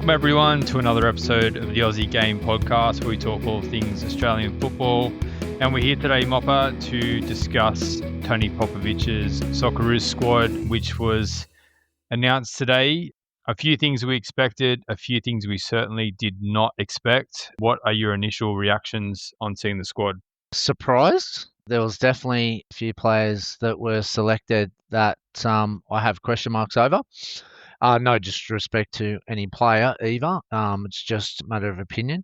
Welcome everyone to another episode of the Aussie Game Podcast, where we talk all things Australian football. And we're here today, Mopper, to discuss Tony Popovic's Socceroos squad, which was announced today. A few things we expected, a few things we certainly did not expect. What are your initial reactions on seeing the squad? Surprised. There was definitely a few players that were selected that I have question marks over. No disrespect to any player either. It's just a matter of opinion.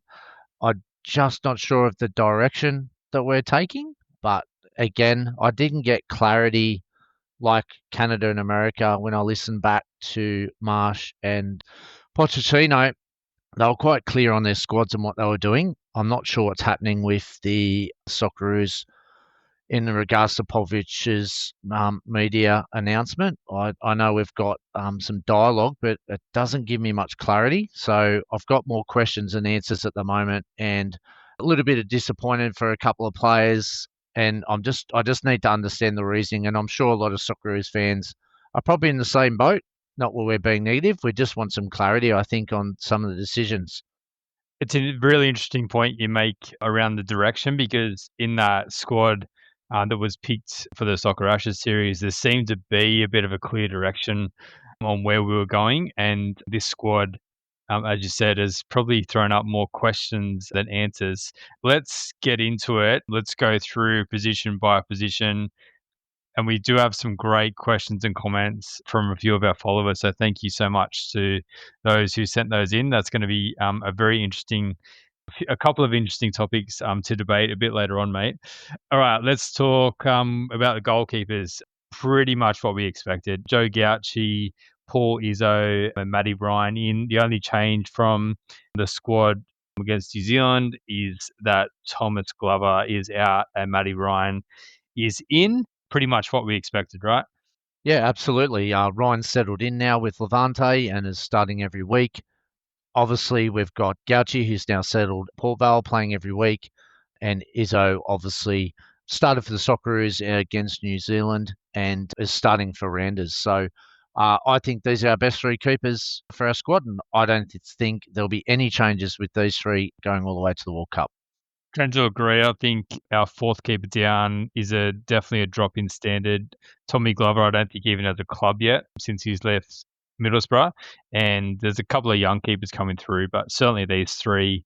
I'm just not sure of the direction that we're taking. But again, I didn't get clarity like Canada and America when I listened back to Marsh and Pochettino. They were quite clear on their squads and what they were doing. I'm not sure what's happening with the Socceroos in regards to Popovic's media announcement. I know we've got some dialogue, but it doesn't give me much clarity. So I've got more questions than answers at the moment, and a little bit of disappointed for a couple of players. And I just need to understand the reasoning. And I'm sure a lot of Socceroos fans are probably in the same boat. Not where we're being negative. We just want some clarity, I think, on some of the decisions. It's a really interesting point you make around the direction, because in that squad that was picked for the Soccer Ashes series, there seemed to be a bit of a clear direction on where we were going. And this squad, as you said, has probably thrown up more questions than answers. Let's get into it. Let's go through position by position. And we do have some great questions and comments from a few of our followers. So thank you so much to those who sent those in. That's going to be a couple of interesting topics to debate a bit later on, mate. All right, let's talk about the goalkeepers. Pretty much what we expected. Joe Gauci, Paul Izzo, and Matty Ryan in. The only change from the squad against New Zealand is that Thomas Glover is out and Matty Ryan is in. Pretty much what we expected, right? Yeah, absolutely. Ryan's settled in now with Levante and is starting every week. Obviously, we've got Gauci, who's now settled, Paul Val playing every week, and Izzo obviously started for the Socceroos against New Zealand and is starting for Randers. So I think these are our best three keepers for our squad, and I don't think there'll be any changes with these three going all the way to the World Cup. Tend to agree. I think our fourth keeper down is definitely a drop in standard. Tommy Glover, I don't think even has a club yet since he's left Middlesbrough, and there's a couple of young keepers coming through, but certainly these three,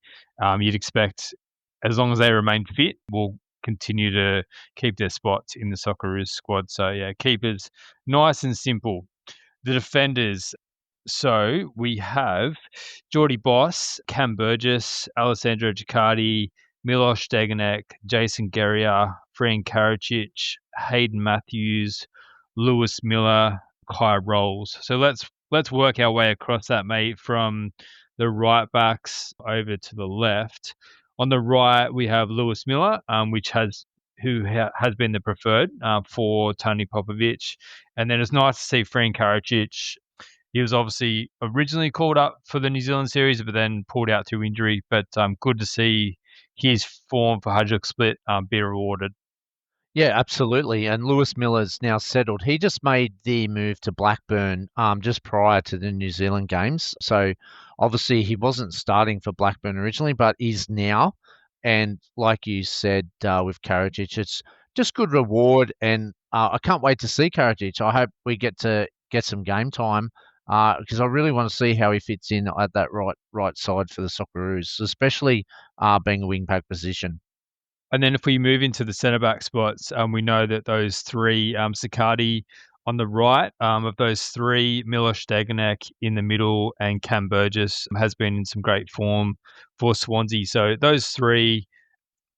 you'd expect, as long as they remain fit, will continue to keep their spots in the Socceroos squad. So yeah, keepers, nice and simple. The defenders. So we have Geordie Boss, Cam Burgess, Alessandro Gicardi, Milos Degenek, Jason Guerrier, Fran Karacic, Hayden Matthews, Lewis Miller, Kai Rolls. So let's work our way across that, mate, from the right backs over to the left. On the right, we have Lewis Miller, who has been the preferred for Tony Popovic. And then it's nice to see Fran Karacic. He was obviously originally called up for the New Zealand series, but then pulled out through injury. But good to see his form for Hajduk Split be rewarded. Yeah, absolutely. And Lewis Miller's now settled. He just made the move to Blackburn just prior to the New Zealand games. So obviously he wasn't starting for Blackburn originally, but is now. And like you said with Karacic, it's just good reward. And I can't wait to see Karacic. I hope we get to get some game time because I really want to see how he fits in at that right side for the Socceroos, especially being a wing back position. And then if we move into the centre back spots, we know that those three, Sicardi on the right, of those three, Milos Degenek in the middle and Cam Burgess has been in some great form for Swansea. So those three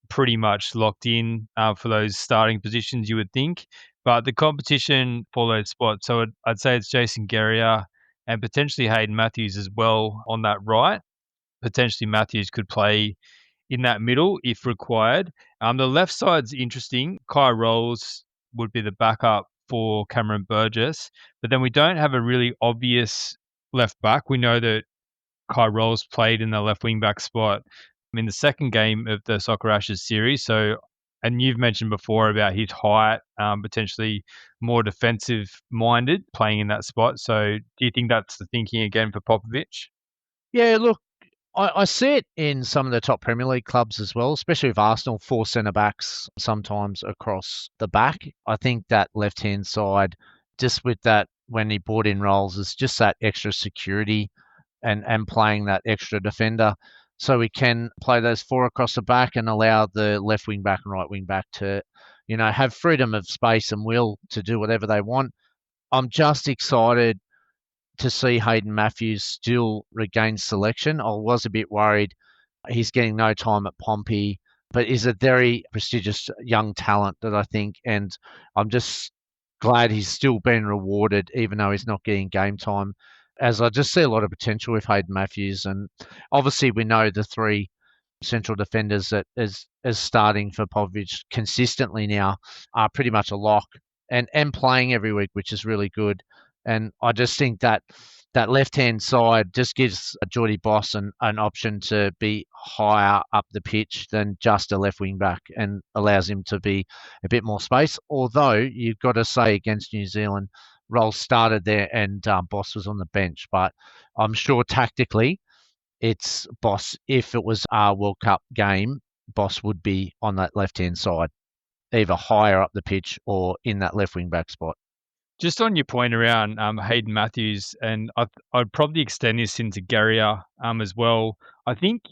pretty much locked in for those starting positions, you would think. But the competition for those spots, so I'd say it's Jason Guerrier and potentially Hayden Matthews as well on that right. Potentially Matthews could play in that middle if required. The left side's interesting. Kai Rolls would be the backup for Cameron Burgess, but then we don't have a really obvious left back. We know that Kai Rolls played in the left wing back spot in the second game of the Soccer Ashes series. So, and you've mentioned before about his height, potentially more defensive minded playing in that spot. So do you think that's the thinking again for Popovic? Yeah, look, I see it in some of the top Premier League clubs as well, especially with Arsenal, four centre backs sometimes across the back. I think that left hand side, just with that when he brought in roles, is just that extra security and playing that extra defender. So we can play those four across the back and allow the left wing back and right wing back to, have freedom of space and will to do whatever they want. I'm just excited to see Hayden Matthews still regain selection. I was a bit worried he's getting no time at Pompey, but is a very prestigious young talent that I think, and I'm just glad he's still been rewarded, even though he's not getting game time. As I just see a lot of potential with Hayden Matthews, and obviously we know the three central defenders that is starting for Popovic consistently now are pretty much a lock and playing every week, which is really good. And I just think that left hand side just gives Geordie Boss an option to be higher up the pitch than just a left wing back and allows him to be a bit more space. Although you've got to say against New Zealand, Rolls started there and Boss was on the bench, but I'm sure tactically it's Boss. If it was a World Cup game, Boss would be on that left hand side, either higher up the pitch or in that left wing back spot. Just on your point around Hayden Matthews, and I'd probably extend this into Garrier as well. I think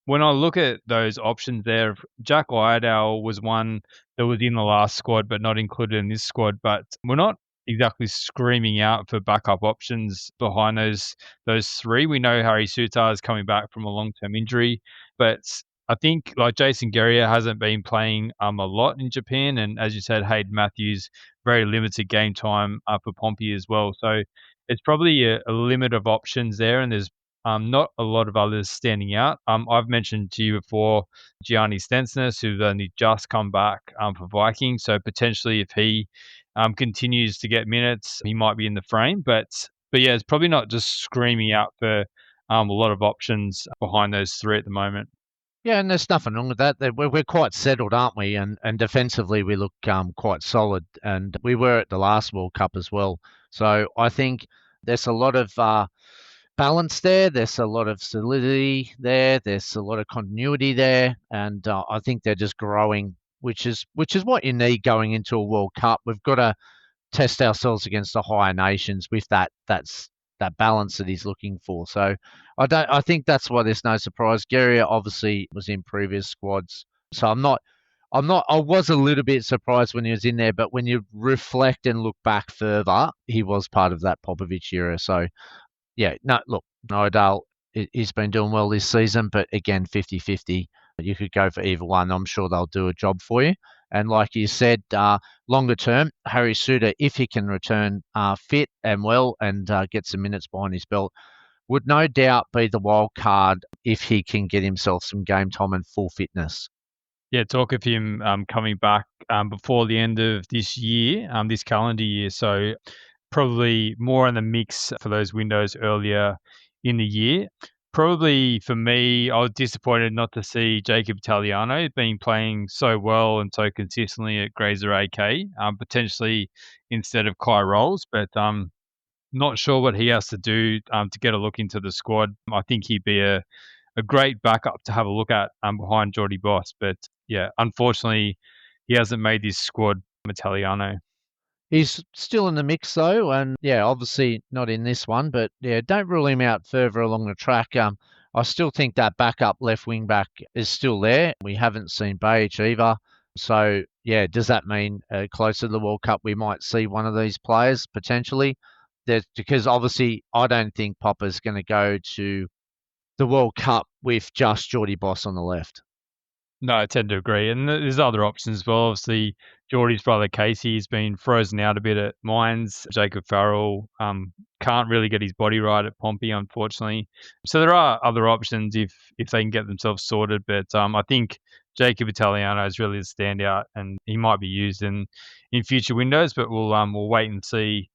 when I look at those options there, Jack Iredale was one that was in the last squad but not included in this squad. But we're not exactly screaming out for backup options behind those three. We know Harry Sutar is coming back from a long-term injury, but I think like Jason Guerrier hasn't been playing a lot in Japan, and as you said, Hayden Matthews very limited game time for Pompey as well. So it's probably a limit of options there, and there's not a lot of others standing out. I've mentioned to you before Gianni Stensness, who's only just come back for Vikings. So potentially, if he continues to get minutes, he might be in the frame. But yeah, it's probably not just screaming out for a lot of options behind those three at the moment. Yeah, and there's nothing wrong with that. We're quite settled, aren't we? And defensively, we look quite solid. And we were at the last World Cup as well. So I think there's a lot of balance there. There's a lot of solidity there. There's a lot of continuity there. And I think they're just growing, which is what you need going into a World Cup. We've got to test ourselves against the higher nations with that balance that he's looking for. So I think that's why there's no surprise. Gary obviously was in previous squads. So I was a little bit surprised when he was in there, but when you reflect and look back further, he was part of that Popovic era. So yeah, no, look, Nodal, he's been doing well this season, but again, 50-50. You could go for either one. I'm sure they'll do a job for you. And like you said, longer term, Harry Suter, if he can return fit and well and get some minutes behind his belt, would no doubt be the wild card if he can get himself some game time and full fitness. Yeah, talk of him coming back before the end of this year, this calendar year. So probably more in the mix for those windows earlier in the year. Probably for me, I was disappointed not to see Jacob Italiano being playing so well and so consistently at Grazer AK, potentially instead of Kai Rolls, but not sure what he has to do to get a look into the squad. I think he'd be a great backup to have a look at behind Geordie Boss, but yeah, unfortunately, he hasn't made this squad, Italiano. He's still in the mix though, and yeah, obviously not in this one, but yeah, don't rule him out further along the track. I still think that backup left wing back is still there. We haven't seen Beige either. So yeah, does that mean closer to the World Cup we might see one of these players potentially? Because obviously I don't think Popper's going to go to the World Cup with just Geordie Boss on the left. No, I tend to agree. And there's other options as well. Obviously, Geordie's brother Casey's been frozen out a bit at Mines. Jacob Farrell can't really get his body right at Pompey, unfortunately. So there are other options if they can get themselves sorted. But I think Jacob Italiano is really the standout, and he might be used in future windows. But we'll wait and see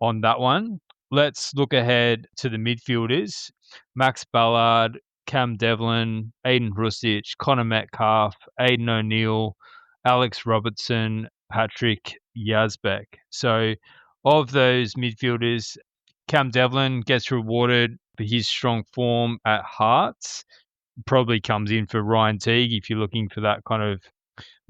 on that one. Let's look ahead to the midfielders. Max Ballard, Cam Devlin, Aiden Rustic, Connor Metcalf, Aiden O'Neill, Alex Robertson, Patrick Yazbek. So of those midfielders, Cam Devlin gets rewarded for his strong form at Hearts, probably comes in for Ryan Teague if you're looking for that kind of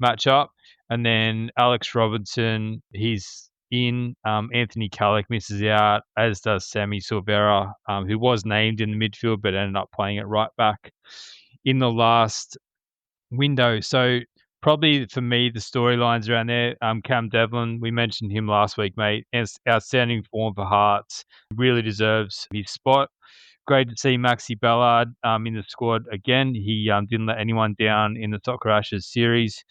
matchup. And then Alex Robinson, he's in. Anthony Callick misses out, as does Sammy Silvera, who was named in the midfield but ended up playing at right back in the last window. So probably for me, the storylines around there, Cam Devlin, we mentioned him last week, mate. Outstanding form for Hearts. Really deserves his spot. Great to see Maxi Ballard in the squad again. He didn't let anyone down in the Soccer Ashes series.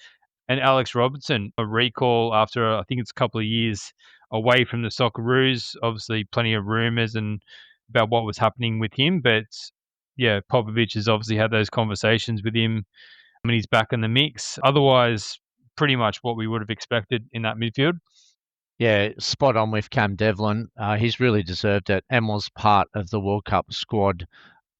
And Alex Robertson, a recall after I think it's a couple of years away from the Socceroos. Obviously, plenty of rumours and about what was happening with him, but yeah, Popovic has obviously had those conversations with him and he's back in the mix. Otherwise, pretty much what we would have expected in that midfield. Yeah, spot on with Cam Devlin. He's really deserved it and was part of the World Cup squad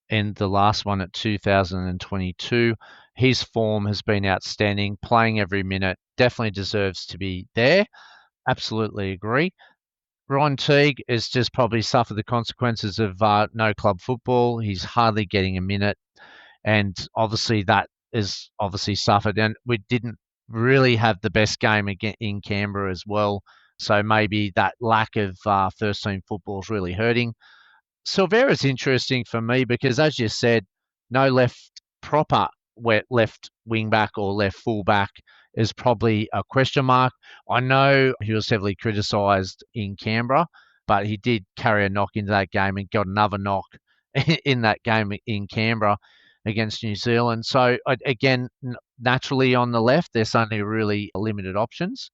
in the last one at 2022. His form has been outstanding, playing every minute, definitely deserves to be there. Absolutely agree. Ryan Teague has just probably suffered the consequences of no club football. He's hardly getting a minute, and obviously that is obviously suffered. And we didn't really have the best game again in Canberra as well, so maybe that lack of first team football is really hurting. Silvera's interesting for me because, as you said, no proper left wing back or left full back is probably a question mark. I know he was heavily criticised in Canberra, but he did carry a knock into that game and got another knock in that game in Canberra against New Zealand. So again, naturally on the left, there's only really limited options.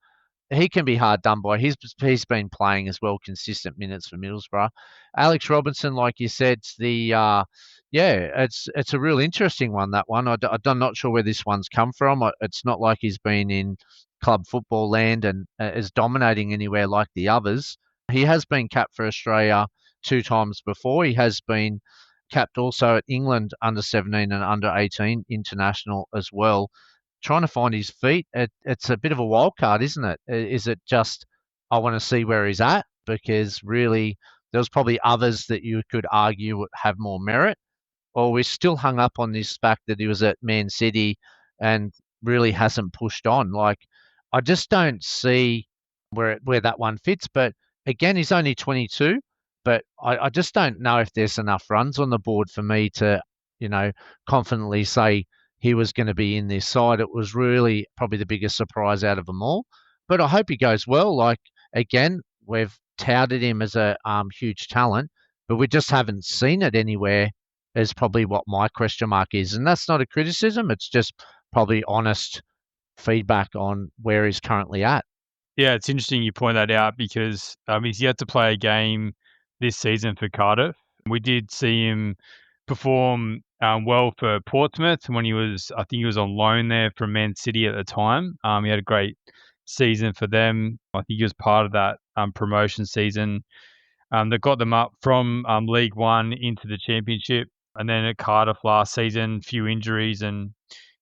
He can be hard done by. He's been playing as well, consistent minutes for Middlesbrough. Alex Robinson, like you said, it's a real interesting one. That one, I'm not sure where this one's come from. It's not like he's been in club football land and is dominating anywhere like the others. He has been capped for Australia 2 times before. He has been capped also at England under 17 and under 18 international as well. Trying to find his feet, it's a bit of a wild card, isn't it? Is it just I want to see where he's at? Because really, there's probably others that you could argue would have more merit, or we're still hung up on this fact that he was at Man City and really hasn't pushed on. Like, I just don't see where that one fits. But again, he's only 22. But I just don't know if there's enough runs on the board for me to, confidently say he was going to be in this side. It was really probably the biggest surprise out of them all. But I hope he goes well. Like, again, we've touted him as a huge talent, but we just haven't seen it anywhere is probably what my question mark is. And that's not a criticism. It's just probably honest feedback on where he's currently at. Yeah, it's interesting you point that out because he's yet to play a game this season for Cardiff. We did see him perform well for Portsmouth when I think he was on loan there from Man City at the time. He had a great season for them. I think he was part of that promotion season that got them up from League One into the Championship. And then at Cardiff last season, few injuries and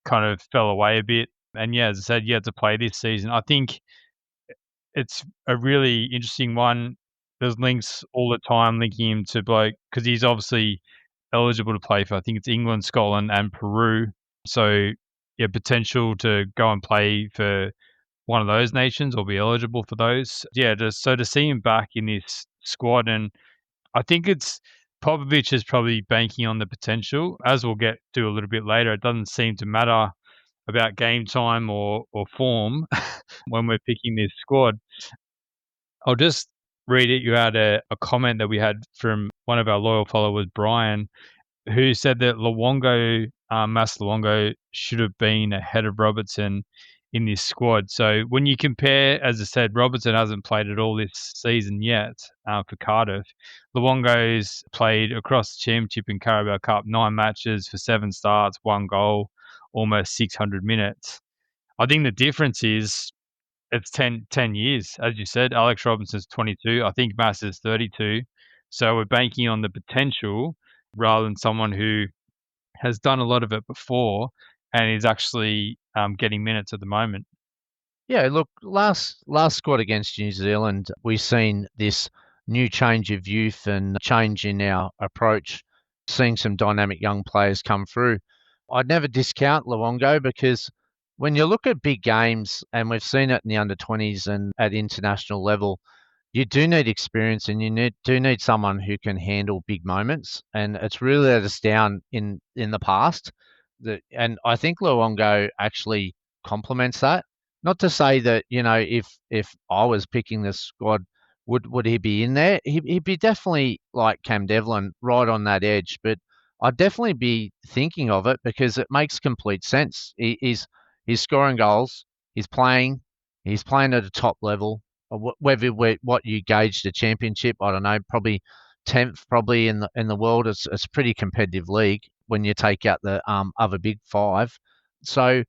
kind of fell away a bit. And yeah, as I said, he had to play this season. I think it's a really interesting one. There's links all the time linking him to bloke because he's obviously eligible to play for, I think it's England, Scotland, and Peru. So yeah, potential to go and play for one of those nations or be eligible for those. Yeah, so to see him back in this squad, and I think it's Popovic is probably banking on the potential, as we'll get to a little bit later. It doesn't seem to matter about game time or form when we're picking this squad. I'll just read you out a comment that we had from one of our loyal followers, Brian, who said that Mas Luongo should have been ahead of Robertson in this squad. So when you compare, as I said, Robertson hasn't played at all this season yet for Cardiff. Luongo's played across the Championship and Carabao Cup 9 matches for 7 starts, 1 goal, almost 600 minutes. I think the difference is it's 10 years. As you said, Alex Robinson's 22. I think Mas is 32. So we're banking on the potential rather than someone who has done a lot of it before and is actually getting minutes at the moment. Yeah, look, last squad against New Zealand, we've seen this new change of youth and change in our approach seeing some dynamic young players come through. I'd never discount Luongo because when you look at big games, and we've seen it in the under-20s and at international level, you do need experience and do need someone who can handle big moments. And it's really let us down in the past. And I think Luongo actually complements that. Not to say that, if I was picking the squad, would he be in there? He'd be definitely like Cam Devlin, right on that edge. But I'd definitely be thinking of it because it makes complete sense. He's scoring goals. He's playing. He's playing at a top level. Whether what you gauge the championship, I don't know. Probably 10th, probably in the world. It's a pretty competitive league when you take out the other big five. So,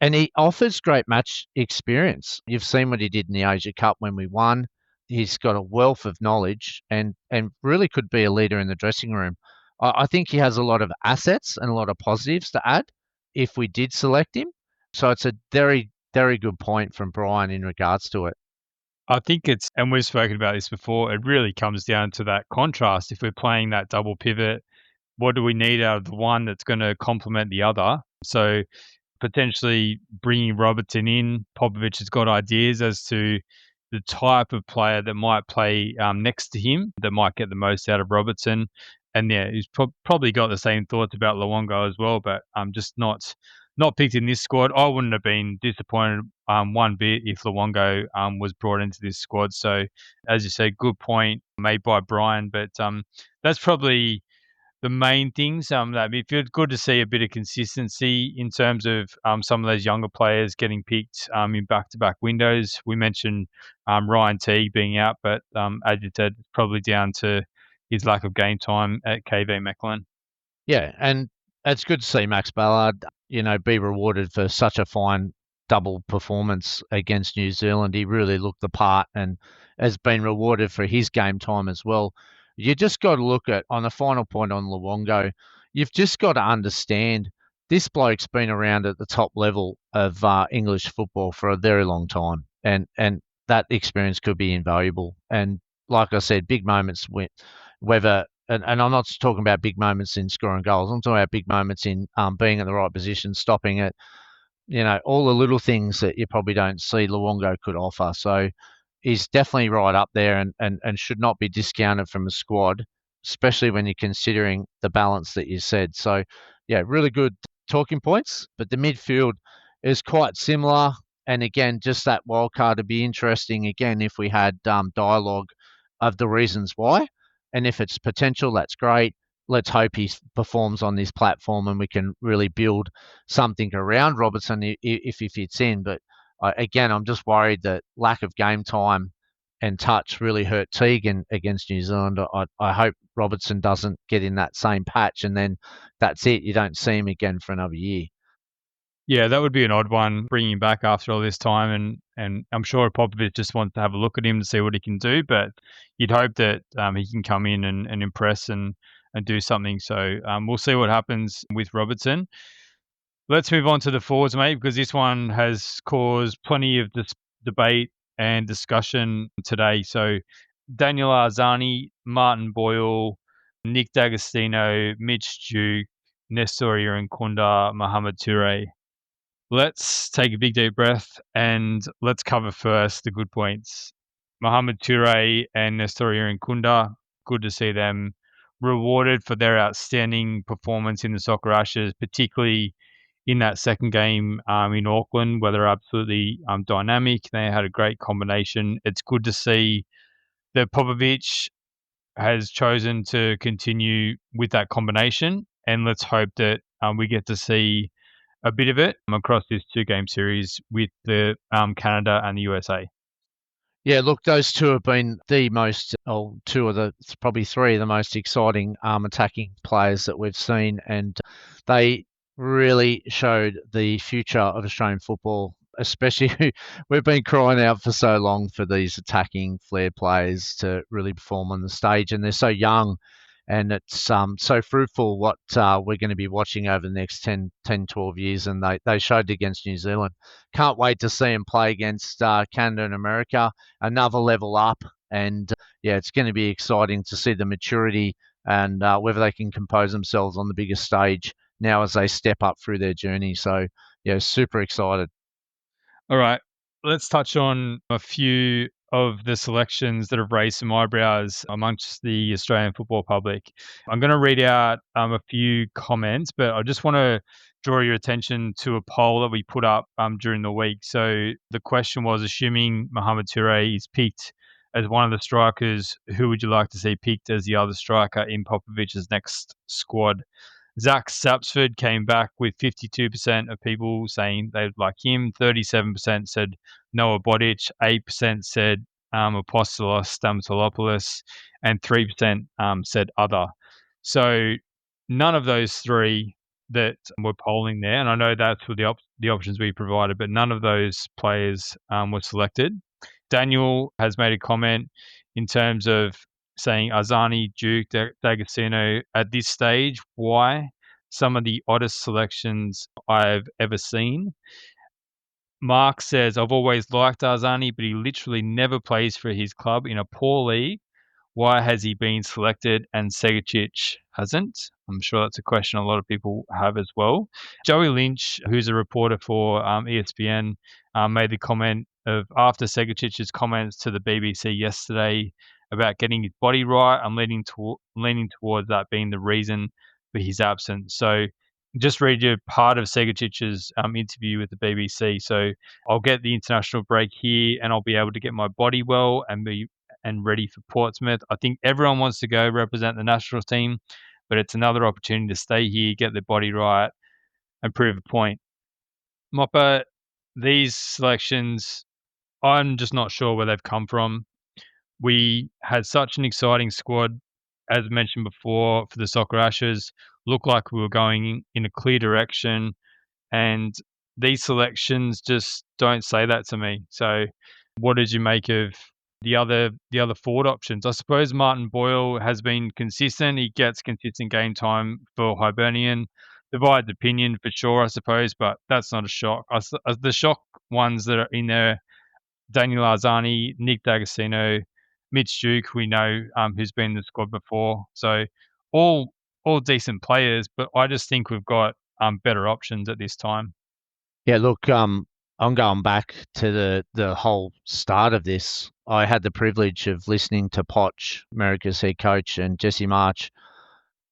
and he offers great match experience. You've seen what he did in the Asia Cup when we won. He's got a wealth of knowledge and really could be a leader in the dressing room. I think he has a lot of assets and a lot of positives to add if we did select him. So it's a very, very good point from Brian in regards to it. I think and we've spoken about this before, it really comes down to that contrast. If we're playing that double pivot, what do we need out of the one that's going to complement the other? So potentially bringing Robertson in, Popovic has got ideas as to the type of player that might play next to him, that might get the most out of Robertson. And yeah, he's probably got the same thoughts about Luongo as well, but just not picked in this squad. I wouldn't have been disappointed one bit if Luongo was brought into this squad. So, as you said, good point made by Brian, but that's probably the main things. That it feels good to see a bit of consistency in terms of some of those younger players getting picked in back-to-back windows. We mentioned Ryan Teague being out, but as you said, it's probably down to his lack of game time at KV Mechelen. Yeah, and it's good to see Max Ballard, be rewarded for such a fine double performance against New Zealand. He really looked the part and has been rewarded for his game time as well. You just got to look at, on the final point on Luongo, you've just got to understand this bloke's been around at the top level of English football for a very long time, and that experience could be invaluable. And like I said, big moments whether and I'm not talking about big moments in scoring goals. I'm talking about big moments in being in the right position, stopping it, all the little things that you probably don't see Luongo could offer. So he's definitely right up there and should not be discounted from a squad, especially when you're considering the balance that you said. So, yeah, really good talking points. But the midfield is quite similar. And again, just that wild card would be interesting, again, if we had dialogue of the reasons why. And if it's potential, that's great. Let's hope he performs on this platform and we can really build something around Robertson if he fits in. But again, I'm just worried that lack of game time and touch really hurt Teague against New Zealand. I hope Robertson doesn't get in that same patch and then that's it. You don't see him again for another year. Yeah, that would be an odd one, bringing him back after all this time, and I'm sure Popovic just wants to have a look at him to see what he can do, but you'd hope that he can come in and impress and do something. So we'll see what happens with Robertson. Let's move on to the forwards, mate, because this one has caused plenty of debate and discussion today. So Daniel Arzani, Martin Boyle, Nick D'Agostino, Mitch Duke, Nestor Irankunda, Mohamed Toure. Let's take a big deep breath and let's cover first the good points. Mohamed Toure and Nestor Irankunda, good to see them rewarded for their outstanding performance in the Soccer Ashes, particularly in that second game in Auckland, where they're absolutely dynamic. They had a great combination. It's good to see that Popovic has chosen to continue with that combination, and let's hope that we get to see a bit of it across this two-game series with the Canada and the USA. Yeah, look, those two have been the most, or two of the, probably three of the most exciting attacking players that we've seen, and they really showed the future of Australian football, especially we've been crying out for so long for these attacking flair players to really perform on the stage, and they're so young. And it's so fruitful what we're going to be watching over the next 10, 12 years. And they showed against New Zealand. Can't wait to see them play against Canada and America, another level up. And yeah, it's going to be exciting to see the maturity and whether they can compose themselves on the biggest stage now as they step up through their journey. So, yeah, super excited. All right, let's touch on a few of the selections that have raised some eyebrows amongst the Australian football public. I'm going to read out a few comments, but I just want to draw your attention to a poll that we put up during the week. So the question was, assuming Mohamed Touré is picked as one of the strikers, who would you like to see picked as the other striker in Popovic's next squad? Zach Sapsford came back with 52% of people saying they'd like him. 37% said Noah Bodic. 8% said Apostolos Stamatolopoulos. And 3% said other. So none of those three that were polling there, and I know that's for the options we provided, but none of those players were selected. Daniel has made a comment in terms of saying Azani, Duke, D'Agostino at this stage. Why? Some of the oddest selections I've ever seen. Mark says, I've always liked Arzani, but he literally never plays for his club in a poor league. Why has he been selected and Segicic hasn't? I'm sure that's a question a lot of people have as well. Joey Lynch, who's a reporter for ESPN, made the comment of after Segicic's comments to the BBC yesterday about getting his body right. I'm leaning towards that being the reason for his absence. So just read you part of Segicic's interview with the BBC. So I'll get the international break here and I'll be able to get my body well and be ready for Portsmouth. I think everyone wants to go represent the national team, but it's another opportunity to stay here, get their body right, and prove a point. Mopper, these selections, I'm just not sure where they've come from. We had such an exciting squad, as mentioned before, for the Soccer Ashes. Looked like we were going in a clear direction, and these selections just don't say that to me. So, what did you make of the other forward options? I suppose Martin Boyle has been consistent. He gets consistent game time for Hibernian. Divided opinion for sure, I suppose, but that's not a shock. The shock ones that are in there: Daniel Arzani, Nick D'Agostino, Mitch Duke, we know who's been in the squad before. So all decent players, but I just think we've got better options at this time. Yeah, look, I'm going back to the whole start of this. I had the privilege of listening to Poch, America's head coach, and Jesse March,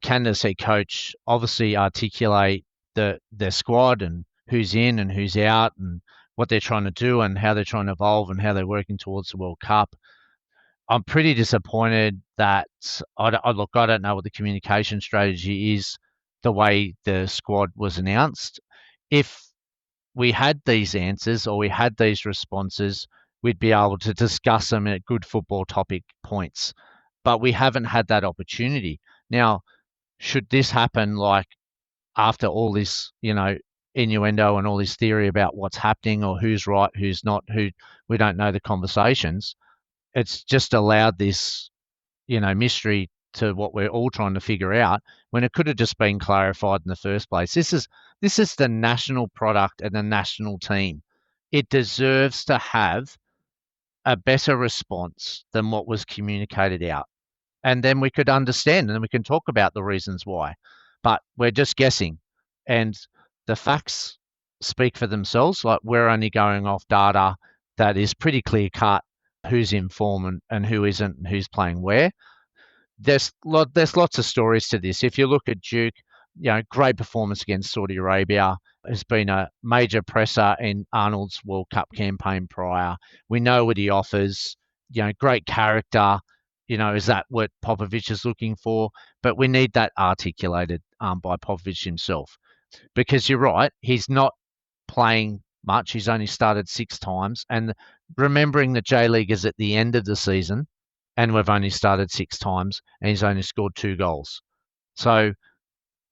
Canada's head coach, obviously articulate their squad and who's in and who's out and what they're trying to do and how they're trying to evolve and how they're working towards the World Cup. I'm pretty disappointed that I don't know what the communication strategy is, the way the squad was announced. If we had these answers or we had these responses, we'd be able to discuss them at good football topic points. But we haven't had that opportunity. Now, should this happen like after all this, innuendo and all this theory about what's happening or who's right, who's not, who we don't know the conversations, it's just allowed this, mystery to what we're all trying to figure out when it could have just been clarified in the first place. This is the national product and the national team. It deserves to have a better response than what was communicated out. And then we could understand and we can talk about the reasons why. But we're just guessing. And the facts speak for themselves. Like we're only going off data that is pretty clear cut, who's in form and who isn't and who's playing where. There's lots of stories to this. If you look at Duke, great performance against Saudi Arabia. Has been a major presser in Arnold's World Cup campaign prior. We know what he offers. Great character. Is that what Popovic is looking for? But we need that articulated by Popovic himself. Because you're right, he's not playing much. He's only started 6 times. And remembering that J-League is at the end of the season, and we've only started 6 times, and he's only scored 2 goals. So,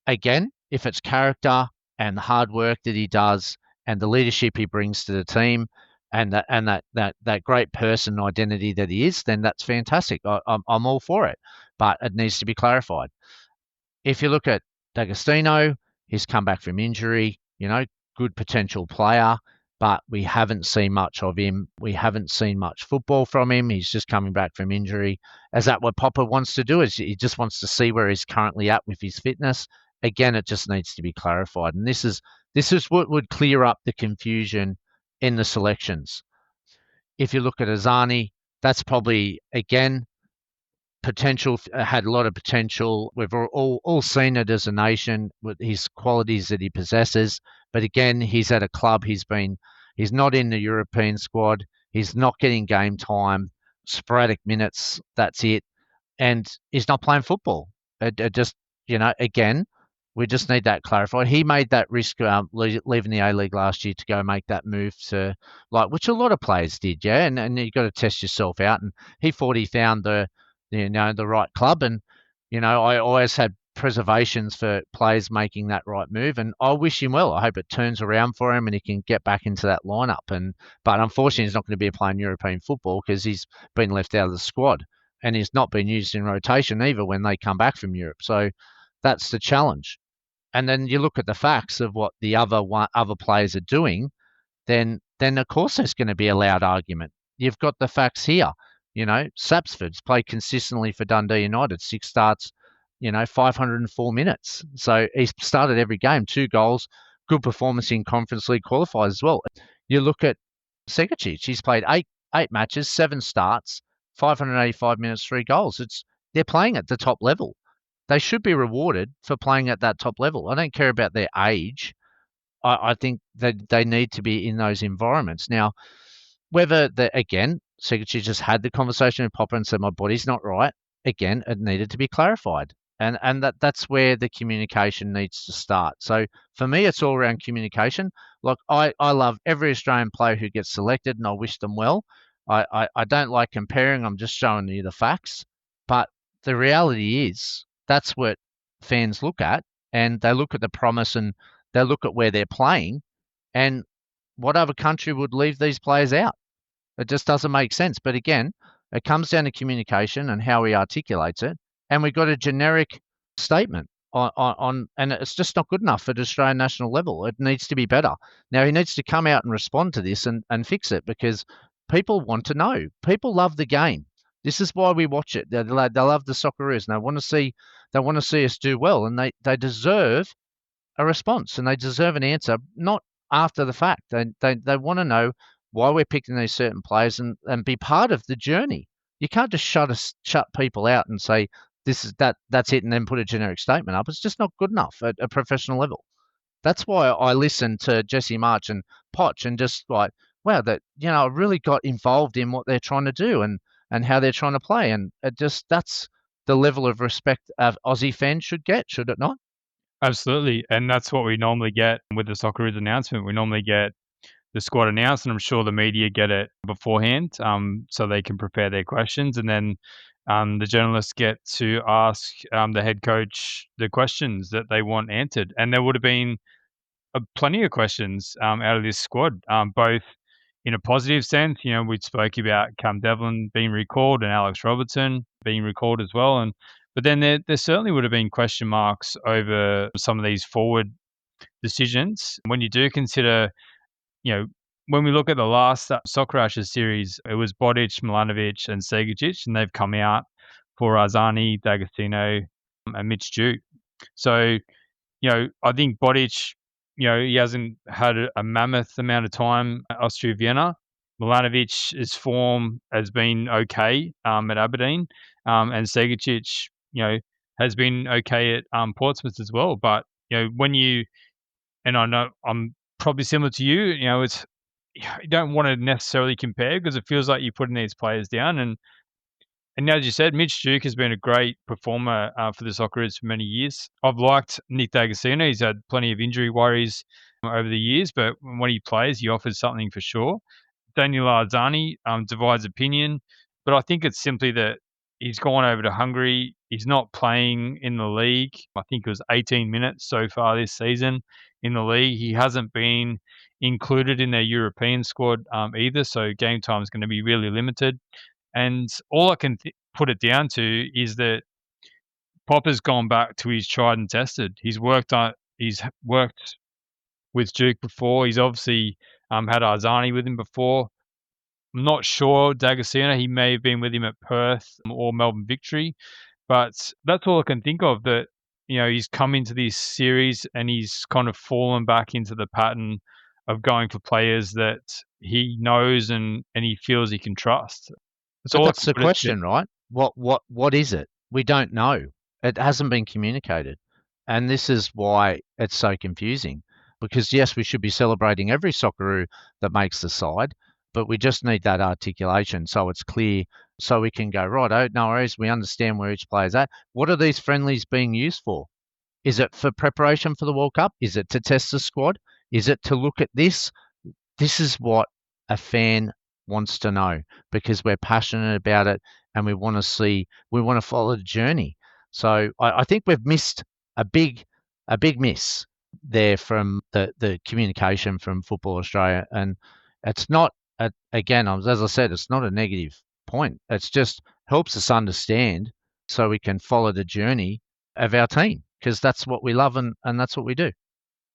again, if it's character and the hard work that he does and the leadership he brings to the team and that great person identity that he is, then that's fantastic. I'm all for it, but it needs to be clarified. If you look at D'Agostino, he's come back from injury, good potential player. but we haven't seen much of him. We haven't seen much football from him. He's just coming back from injury. Is that what Popper wants to do? Is he just wants to see where he's currently at with his fitness? Again, it just needs to be clarified. And this is what would clear up the confusion in the selections. If you look at Azani, that's probably, again, potential, had a lot of potential. We've all seen it as a nation with his qualities that he possesses. But again, he's at a club. He's not in the European squad. He's not getting game time, sporadic minutes. That's it. And he's not playing football. It just, again, we just need that clarified. He made that risk leaving the A-League last year to go make that move to, which a lot of players did, yeah. And you've got to test yourself out. And he thought he found the right club. And, I always had preservations for players making that right move. And I wish him well. I hope it turns around for him and he can get back into that lineup. But unfortunately, he's not going to be playing European football because he's been left out of the squad. And he's not been used in rotation either when they come back from Europe. So that's the challenge. And then you look at the facts of what the other players are doing, then of course there's going to be a loud argument. You've got the facts here. Sapsford's played consistently for Dundee United, 6 starts, 504 minutes. So he's started every game, 2 goals, good performance in Conference League qualifiers as well. You look at Segacic, he's played eight matches, 7 starts, 585 minutes, 3 goals. They're playing at the top level. They should be rewarded for playing at that top level. I don't care about their age. I think that they need to be in those environments. Now, whether again, Segacic just had the conversation with Popper and said, my body's not right. Again, it needed to be clarified. And that's where the communication needs to start. So for me, it's all around communication. Look, I love every Australian player who gets selected and I wish them well. I don't like comparing. I'm just showing you the facts. But the reality is that's what fans look at, and they look at the promise and they look at where they're playing, and what other country would leave these players out? It just doesn't make sense. But again, it comes down to communication and how he articulates it, and we've got a generic statement on and it's just not good enough at Australian national level. It needs to be better. Now he needs to come out and respond to this and fix it, because people want to know. People love the game. This is why we watch it. They love the Socceroos, and they want to see us do well, and they deserve a response and they deserve an answer, not after the fact. They want to know why we're picking these certain players and be part of the journey. You can't just shut people out and say that's it and then put a generic statement up. It's just not good enough at a professional level. That's why I listened to Jesse March and Poch and just like, wow, that I really got involved in what they're trying to do and how they're trying to play, and that's the level of respect Aussie fans should get, should it not? Absolutely. And that's what we normally get with the Socceroos announcement. We normally get the squad announced, and I'm sure the media get it beforehand, so they can prepare their questions. And then the journalists get to ask the head coach the questions that they want answered. And there would have been plenty of questions out of this squad, both in a positive sense. We spoke about Cam Devlin being recalled and Alex Robertson being recalled as well. But then there certainly would have been question marks over some of these forward decisions. When you do consider, when we look at the last Soccer Ashes series, it was Bodic, Milanovic, and Segacic, and they've come out for Azani, D'Agostino, and Mitch Duke. So, I think Bodic, he hasn't had a mammoth amount of time at Austria Vienna. Milanovic's form has been okay at Aberdeen, and Segacic, has been okay at Portsmouth as well. But and I know I'm probably similar to you. It's you don't want to necessarily compare because it feels like you're putting these players down. And as you said, Mitch Duke has been a great performer for the Socceroos for many years. I've liked Nick D'Agostino. He's had plenty of injury worries over the years, but when he plays, he offers something for sure. Daniel Arzani divides opinion, but I think it's simply that he's gone over to Hungary. He's not playing in the league. I think it was 18 minutes so far this season in the league. He hasn't been included in their European squad either, so game time is going to be really limited. And all I can put it down to is that Popper's gone back to his tried and tested. He's worked with Duke before. He's obviously Had Arzani with him before. I'm not sure D'Agostino. He may have been with him at Perth or Melbourne Victory, but that's all I can think of. That he's come into this series and he's kind of fallen back into the pattern of going for players that he knows and he feels he can trust. That's But all I that's can the put it to. question, right? What is it? We don't know. It hasn't been communicated. And this is why it's so confusing. Because yes, we should be celebrating every Socceroo that makes the side, but we just need that articulation so it's clear, so we can go, right, oh, no worries, we understand where each player's at. What are these friendlies being used for? Is it for preparation for the World Cup? Is it to test the squad? Is it to look at this? This is what a fan wants to know, because we're passionate about it and we want to follow the journey. So I think we've missed a big miss there from the communication from Football Australia. And it's not, again, as I said, it's not a negative point. It's just helps us understand so we can follow the journey of our team, because that's what we love and that's what we do.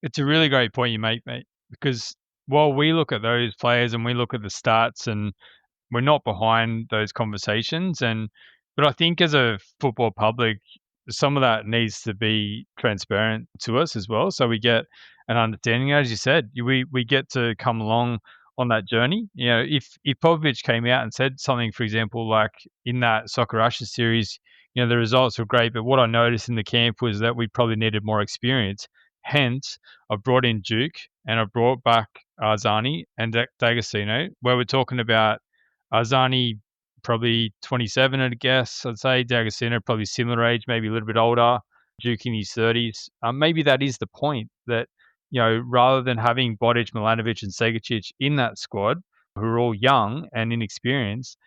It's a really great point you make, mate, because while we look at those players and we look at the stats and we're not behind those conversations, but I think as a football public, some of that needs to be transparent to us as well, so we get an understanding. As you said, we get to come along on that journey. If Popovic came out and said something, for example, like in that Soccer Ashes series, the results were great, but what I noticed in the camp was that we probably needed more experience. Hence, I brought in Duke and I brought back Arzani and D'Agostino, where we're talking about Arzani probably 27, I'd guess. I'd say D'Agostino probably similar age, maybe a little bit older. Duke in his 30s. Maybe that is the point, that rather than having Bodic, Milanovic, and Segacic in that squad, who are all young and inexperienced,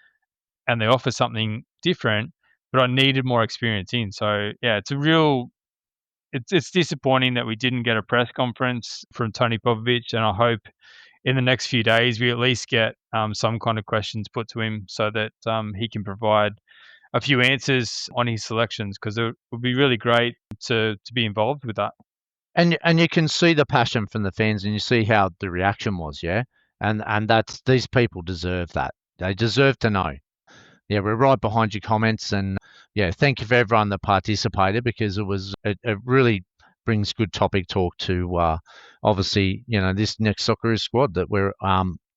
and they offer something different, but I needed more experience in. So yeah, it's disappointing that we didn't get a press conference from Tony Popovic, and I hope in the next few days we at least get some kind of questions put to him so that he can provide a few answers on his selections, because it would be really great to be involved with that. And you can see the passion from the fans, and you see how the reaction was, yeah. And that's, these people deserve that. They deserve to know. Yeah, we're right behind your comments, and yeah, thank you for everyone that participated, because it really brings good topic talk to obviously this next Socceroos squad that we're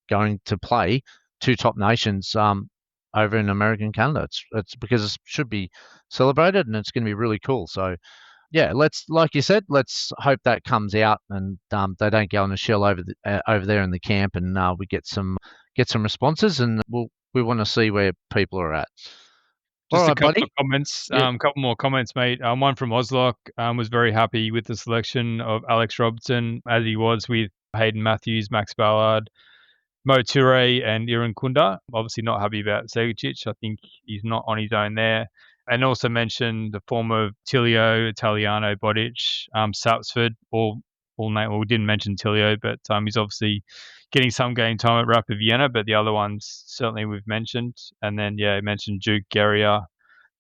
going to play two top nations over in America and Canada. It's because it should be celebrated and it's going to be really cool. So yeah, like you said, let's hope that comes out and they don't go on a shell over there in the camp, and we get some responses, and we want to see where people are at. Just All a right, couple buddy. of comments, Yeah, couple more comments, mate. One from Oslock was very happy with the selection of Alex Robertson, as he was with Hayden Matthews, Max Ballard, Mo Toure, and Iran Kunda. Obviously not happy about Segacic. I think he's not on his own there. And also mentioned the form of Tilio, Italiano, Bodic, Sapsford, all name. Well, we didn't mention Tilio, but he's obviously getting some game time at Rapid Vienna, but the other ones certainly we've mentioned. And then, yeah, I mentioned Duke, Guerrier,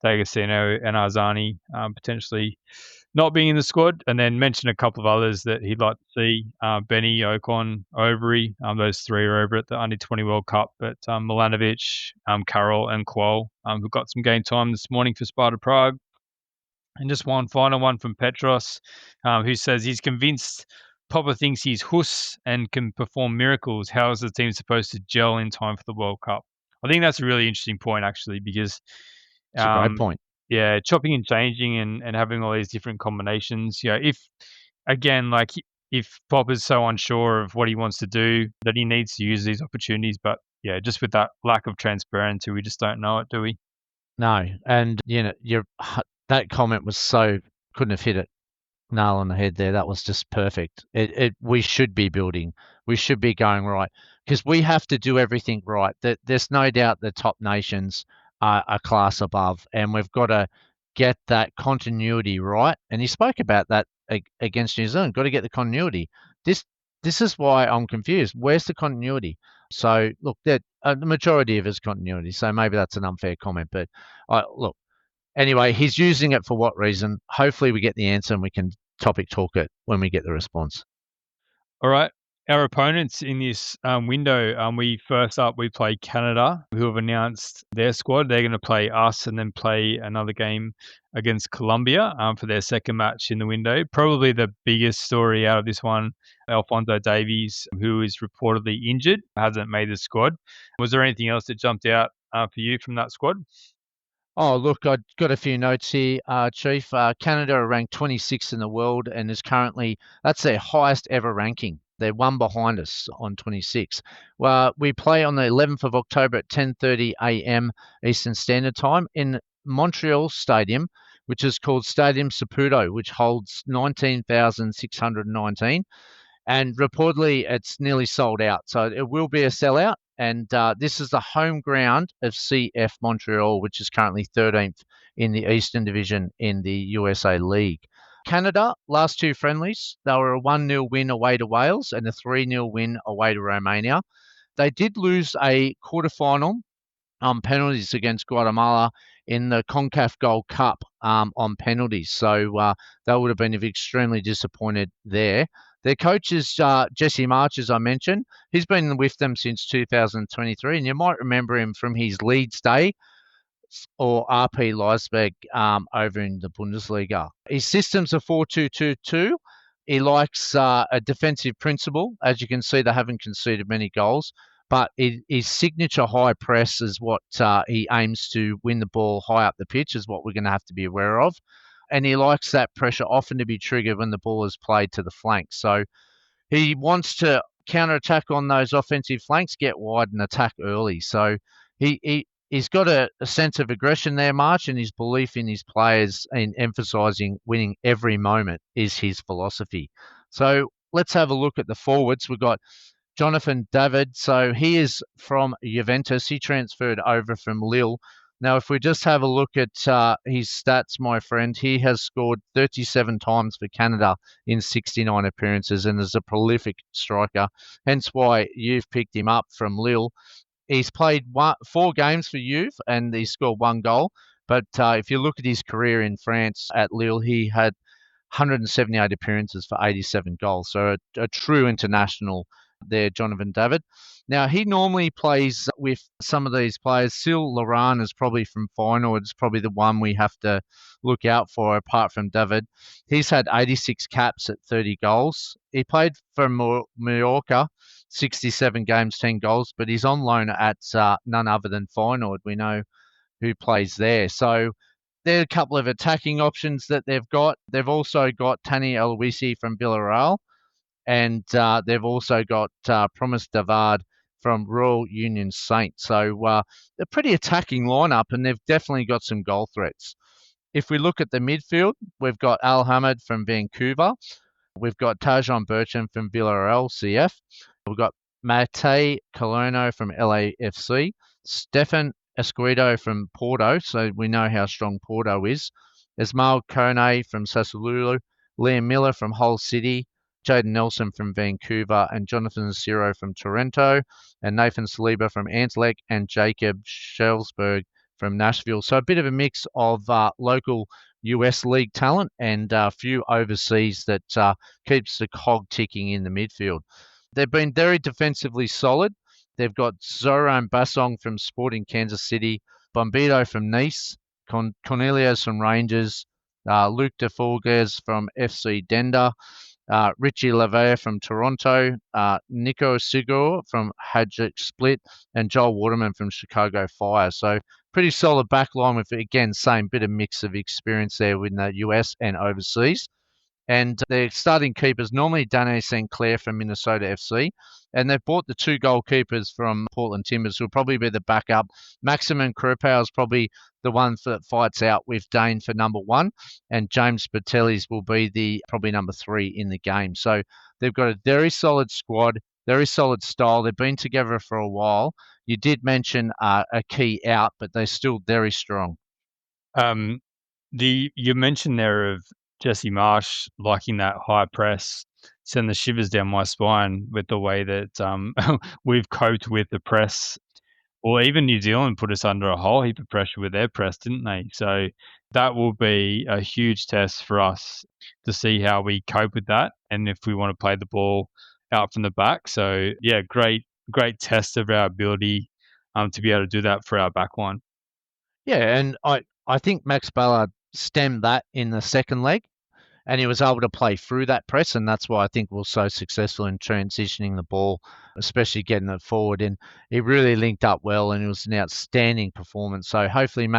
D'Agostino, and Arzani potentially not being in the squad, and then mention a couple of others that he'd like to see. Benny, Ocon, Overy, those three are over at the Under-20 World Cup, but Milanovic, Carroll, and Qual, who got some game time this morning for Sparta Prague. And just one final one from Petros, who says he's convinced Popper thinks he's Hus and can perform miracles. How is the team supposed to gel in time for the World Cup? I think that's a really interesting point, actually, because it's a great point. yeah, chopping and changing and having all these different combinations. If again, like if Pop is so unsure of what he wants to do, that he needs to use these opportunities. But yeah, just with that lack of transparency, we just don't know it, do we? No, and that comment was couldn't have hit it nail on the head there. That was just perfect. We should be building. We should be going right, because we have to do everything right. There's no doubt the top nations are a class above, and we've got to get that continuity right. And he spoke about that against New Zealand. Got to get the continuity. This is why I'm confused. Where's the continuity? So look, that the majority of it is continuity. So maybe that's an unfair comment, but look. Anyway, he's using it for what reason? Hopefully we get the answer and we can topic talk it when we get the response. All right. Our opponents in this window, we play Canada, who have announced their squad. They're going to play us and then play another game against Colombia for their second match in the window. Probably the biggest story out of this one, Alphonso Davies, who is reportedly injured, hasn't made the squad. Was there anything else that jumped out for you from that squad? Oh, look, I've got a few notes here, Chief. Canada are ranked 26th in the world and is currently, that's their highest ever ranking. They're one behind us on 26. Well, we play on the 11th of October at 10:30 a.m. Eastern Standard Time in Montreal Stadium, which is called Stadium Saputo, which holds 19,619. And reportedly, it's nearly sold out. So it will be a sellout. And this is the home ground of CF Montreal, which is currently 13th in the Eastern Division in the USA League. Canada, last two friendlies, they were a 1-0 win away to Wales and a 3-0 win away to Romania. They did lose a quarterfinal penalties against Guatemala in the CONCACAF Gold Cup on penalties. So they would have been extremely disappointed there. Their coach is Jesse March, as I mentioned. He's been with them since 2023, and you might remember him from his Leeds day or RP Leipzig over in the Bundesliga. His system's a 4-2-2-2. He likes a defensive principle. As you can see, they haven't conceded many goals, but his signature high press is what he aims to win the ball high up the pitch, is what we're going to have to be aware of. And he likes that pressure often to be triggered when the ball is played to the flank. So he wants to counter-attack on those offensive flanks, get wide and attack early. So he's got a sense of aggression there, March, and his belief in his players and emphasising winning every moment is his philosophy. So let's have a look at the forwards. We've got Jonathan David. So he is from Juventus. He transferred over from Lille. Now, if we just have a look at his stats, my friend, he has scored 37 times for Canada in 69 appearances and is a prolific striker, hence why you've picked him up from Lille. He's played 4 games for Juve and he scored 1 goal. But if you look at his career in France at Lille, he had 178 appearances for 87 goals. So a true international there, Jonathan David. Now, he normally plays with some of these players. Sil Laran is probably from Feyenoord. It's probably the one we have to look out for apart from David. He's had 86 caps at 30 goals. He played for Mallorca, 67 games, 10 goals, but he's on loan at none other than Feyenoord. We know who plays there. So there are a couple of attacking options that they've got. They've also got Tani Aloisi from Villarreal, and they've also got Promise Davard from Royal Union Saint. So they're pretty attacking lineup, and they've definitely got some goal threats. If we look at the midfield, we've got Al Hamid from Vancouver. We've got Tajon Bertrand from Villarreal CF. We've got Mate Colono from LAFC. Stefan Escuedo from Porto, so we know how strong Porto is. Ismail Kone from Sassuolo. Liam Miller from Hull City. Jaden Nelson from Vancouver, and Jonathan Ciro from Toronto, and Nathan Saliba from Anderlecht, and Jacob Schelsberg from Nashville. So a bit of a mix of local US League talent and a few overseas that keeps the cog ticking in the midfield. They've been very defensively solid. They've got Zoran Basong from Sporting Kansas City, Bombito from Nice, Cornelius from Rangers, Luke de Forges from FC Dender, Richie Lavea from Toronto, Nico Sigur from Hajduk Split, and Joel Waterman from Chicago Fire. So pretty solid backline with, again, same bit of mix of experience there with the US and overseas. And their starting keepers normally Dane St. Clair from Minnesota FC. And they've bought the 2 goalkeepers from Portland Timbers, who will probably be the backup. Maximum Krupau is probably the one that fights out with Dane for number 1. And James Patelis will be the probably number 3 in the game. So they've got a very solid squad, very solid style. They've been together for a while. You did mention a key out, but they're still very strong. You mentioned there of Jesse Marsh liking that high press, send the shivers down my spine with the way that we've coped with the press. Or even New Zealand put us under a whole heap of pressure with their press, didn't they? So that will be a huge test for us to see how we cope with that, and if we want to play the ball out from the back. So yeah, great test of our ability to be able to do that for our back line. Yeah, and I think Max Ballard stemmed that in the second leg, and he was able to play through that press, and that's why I think we're so successful in transitioning the ball, especially getting it forward. And he really linked up well, and it was an outstanding performance. So hopefully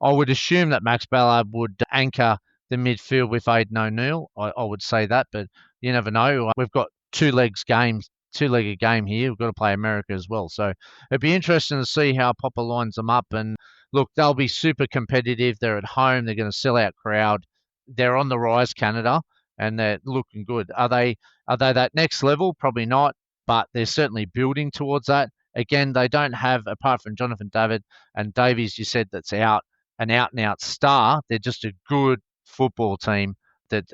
I would assume that Max Ballard would anchor the midfield with Aidan O'Neill. I would say that, but you never know. We've got two-legged game here. We've got to play America as well. So it'd be interesting to see how Popper lines them up. And look, they'll be super competitive. They're at home. They're going to sell out crowd. They're on the rise, Canada, and they're looking good. Are they that next level? Probably not, but they're certainly building towards that. Again, they don't have, apart from Jonathan David and Davies, you said that's out and out star. They're just a good football team that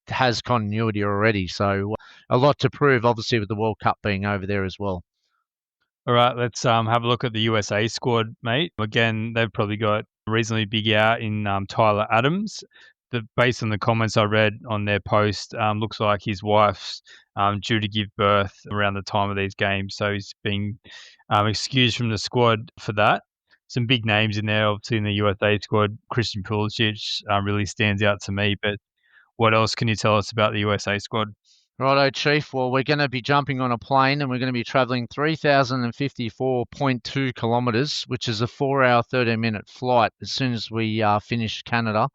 has continuity already. So a lot to prove, obviously, with the World Cup being over there as well. All right, let's have a look at the USA squad, mate. Again, they've probably got a reasonably big out in Tyler Adams. Based on the comments I read on their post, looks like his wife's due to give birth around the time of these games, so he's being excused from the squad for that. Some big names in there, obviously in the USA squad. Christian Pulisic really stands out to me, but what else can you tell us about the USA squad? Righto, Chief. Well, we're going to be jumping on a plane and we're going to be travelling 3,054.2 kilometres, which is a 4-hour, 13-minute flight as soon as we finish Canada.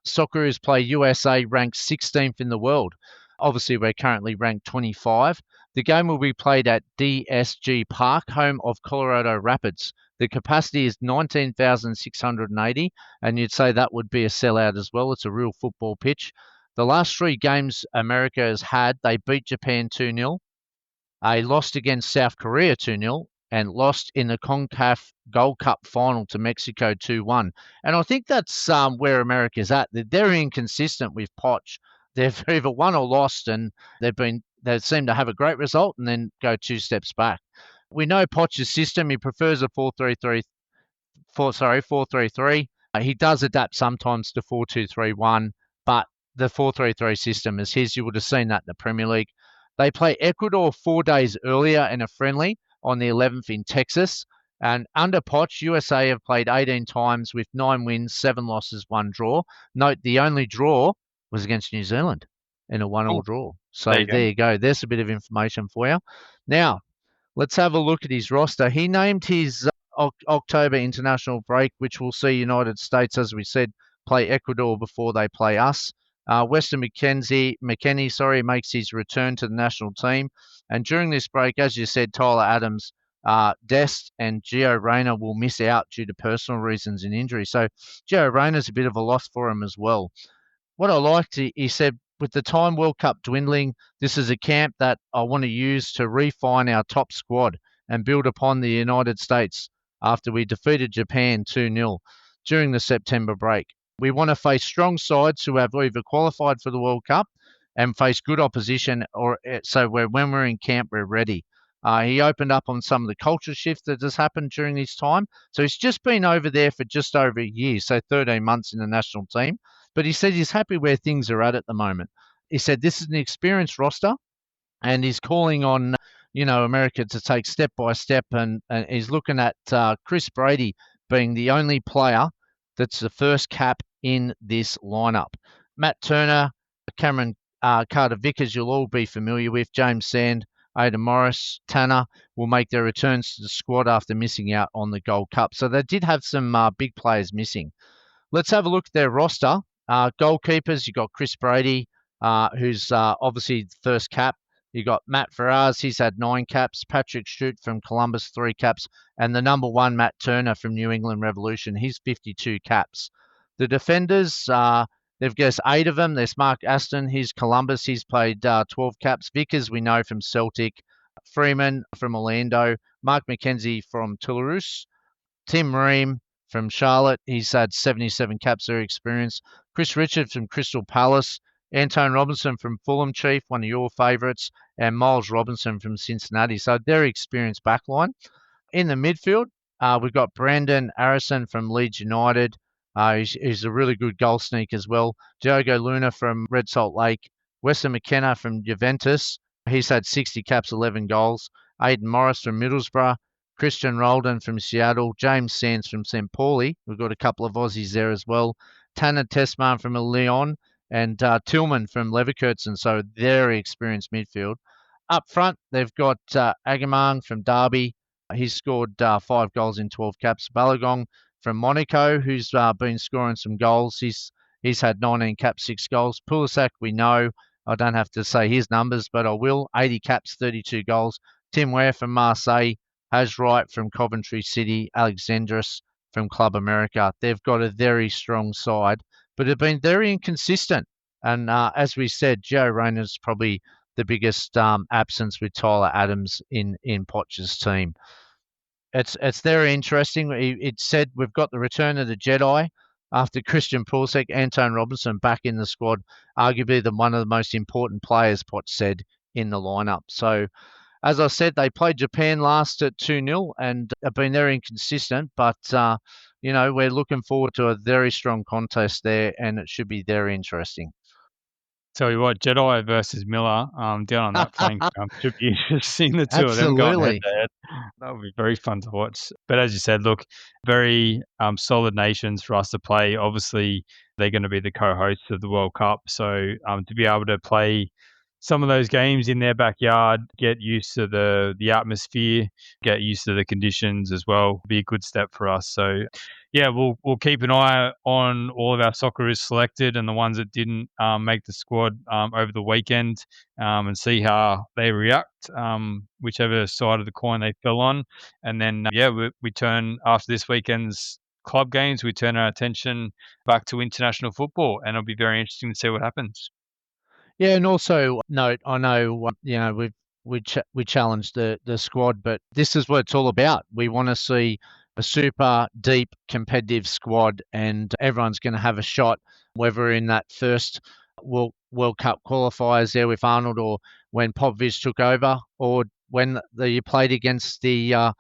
Socceroos play USA ranked 16th in the world. Obviously, we're currently ranked 25. The game will be played at DSG Park, home of Colorado Rapids. The capacity is 19,680, and you'd say that would be a sellout as well. It's a real football pitch. The last three games America has had, they beat Japan 2-0, they lost against South Korea 2-0, and lost in the CONCACAF Gold Cup final to Mexico 2-1. And I think that's where America's at. They're inconsistent with Poch. They've either won or lost, and they seem to have a great result and then go two steps back. We know Poch's system. He prefers a 4-3-3. He does adapt sometimes to 4-2-3-1, but the 4-3-3 system is his. You would have seen that in the Premier League. They play Ecuador 4 days earlier in a friendly on the 11th in Texas. And under Poch, USA have played 18 times with 9 wins, 7 losses, 1 draw. Note the only draw was against New Zealand in a 1-1 draw. So there you go. There's a bit of information for you. Now, let's have a look at his roster. He named his October international break, which will see United States, as we said, play Ecuador before they play us. Weston McKennie makes his return to the national team. And during this break, as you said, Tyler Adams, Dest and Gio Reyna will miss out due to personal reasons and injury. So Gio Reyna's a bit of a loss for him as well. What I liked, he said, with the time World Cup dwindling, this is a camp that I want to use to refine our top squad and build upon the United States after we defeated Japan 2-0 during the September break. We want to face strong sides who have either qualified for the World Cup and face good opposition, so when we're in camp, we're ready. He opened up on some of the culture shift that has happened during his time. So he's just been over there for just over a year, so 13 months in the national team. But he said he's happy where things are at the moment. He said this is an experienced roster, and he's calling on America to take step by step, and he's looking at Chris Brady being the only player that's the first cap in this lineup. Matt Turner, Cameron Carter-Vickers, you'll all be familiar with. James Sand, Aidan Morris, Tanner will make their returns to the squad after missing out on the Gold Cup. So they did have some big players missing. Let's have a look at their roster. Goalkeepers, you've got Chris Brady, who's obviously the first cap. You've got Matt Ferraz, he's had 9 caps. Patrick Schutt from Columbus, 3 caps. And the number 1, Matt Turner from New England Revolution, he's 52 caps. The defenders, they've guessed 8 of them. There's Mark Aston, he's Columbus, he's played 12 caps. Vickers, we know from Celtic. Freeman from Orlando. Mark McKenzie from Toulouse. Tim Ream from Charlotte, he's had 77 caps, very experienced. Chris Richard from Crystal Palace. Anton Robinson from Fulham, Chief, one of your favourites, and Miles Robinson from Cincinnati. So they're experienced backline. In the midfield, we've got Brandon Harrison from Leeds United. He's a really good goal sneak as well. Diogo Luna from Red Salt Lake. Weston McKenna from Juventus. He's had 60 caps, 11 goals. Aidan Morris from Middlesbrough, Christian Roldan from Seattle, James Sands from St. Pauli. We've got a couple of Aussies there as well. Tanner Tessman from Lyon and Tillman from Leverkusen. So very experienced midfield. Up front, they've got Agamang from Derby. He's scored 5 goals in 12 caps. Balogun from Monaco, who's been scoring some goals. He's had 19 caps, 6 goals. Pulisic, we know. I don't have to say his numbers, but I will. 80 caps, 32 goals. Tim Ware from Marseille. Has Wright from Coventry City. Alexandris from Club America. They've got a very strong side, but have been very inconsistent. And as we said, Joe Rayner's probably the biggest absence with Tyler Adams in Poch's team. It's very interesting. It said we've got the return of the Jedi after Christian Pulisic, Anton Robinson back in the squad, arguably one of the most important players, Poch said, in the lineup. So, as I said, they played Japan last at 2-0 and have been very inconsistent, but, we're looking forward to a very strong contest there, and it should be very interesting. Tell you what, Jedi versus Miller down on that flank should be interesting. The two of them going head to head. That would be very fun to watch. But as you said, look, very solid nations for us to play. Obviously, they're going to be the co-hosts of the World Cup. So to be able to play some of those games in their backyard, get used to the atmosphere, get used to the conditions as well, be a good step for us. So yeah, we'll keep an eye on all of our Socceroos selected and the ones that didn't make the squad over the weekend and see how they react, whichever side of the coin they fell on. And then, we turn after this weekend's club games, we turn our attention back to international football, and it'll be very interesting to see what happens. Yeah, and also note, I know we challenged the squad, but this is what it's all about. We want to see a super deep competitive squad, and everyone's going to have a shot, whether in that first World Cup qualifiers there with Arnold, or when Popovic took over, or when you played against the